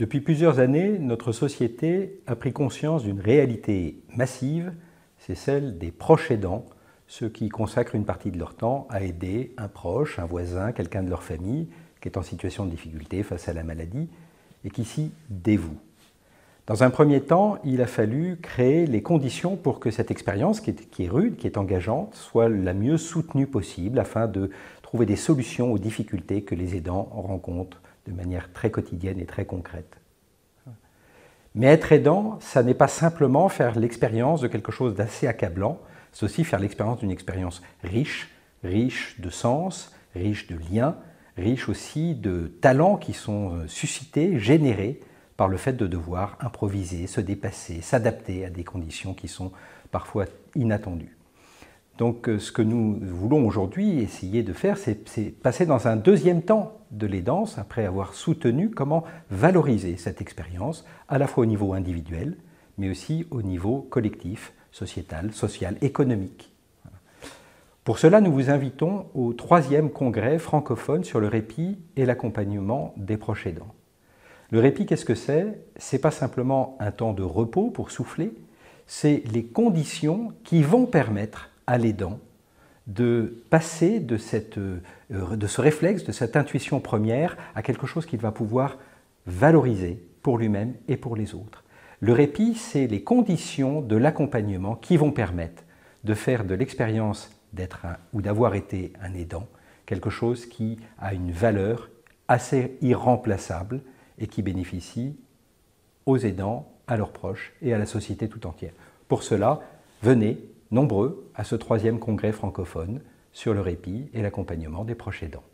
Depuis plusieurs années, notre société a pris conscience d'une réalité massive, c'est celle des proches aidants, ceux qui consacrent une partie de leur temps à aider un proche, un voisin, quelqu'un de leur famille qui est en situation de difficulté face à la maladie et qui s'y dévoue. Dans un premier temps, il a fallu créer les conditions pour que cette expérience, qui est rude, qui est engageante, soit la mieux soutenue possible afin de trouver des solutions aux difficultés que les aidants rencontrent de manière très quotidienne et très concrète. Mais être aidant, ça n'est pas simplement faire l'expérience de quelque chose d'assez accablant, c'est aussi faire l'expérience d'une expérience riche, riche de sens, riche de liens, riche aussi de talents qui sont suscités, générés par le fait de devoir improviser, se dépasser, s'adapter à des conditions qui sont parfois inattendues. Donc ce que nous voulons aujourd'hui essayer de faire, c'est passer dans un deuxième temps de l'aidance, après avoir soutenu comment valoriser cette expérience, à la fois au niveau individuel, mais aussi au niveau collectif, sociétal, social, économique. Pour cela, nous vous invitons au 3e congrès francophone sur le répit et l'accompagnement des proches aidants. Le répit, qu'est-ce que c'est? Ce n'est pas simplement un temps de repos pour souffler, c'est les conditions qui vont permettre à l'aidant de passer de ce réflexe, de cette intuition première à quelque chose qu'il va pouvoir valoriser pour lui-même et pour les autres. Le répit, c'est les conditions de l'accompagnement qui vont permettre de faire de l'expérience d'être ou d'avoir été un aidant quelque chose qui a une valeur assez irremplaçable et qui bénéficie aux aidants, à leurs proches et à la société tout entière. Pour cela, venez nombreux à ce 3e congrès francophone sur le répit et l'accompagnement des proches aidants.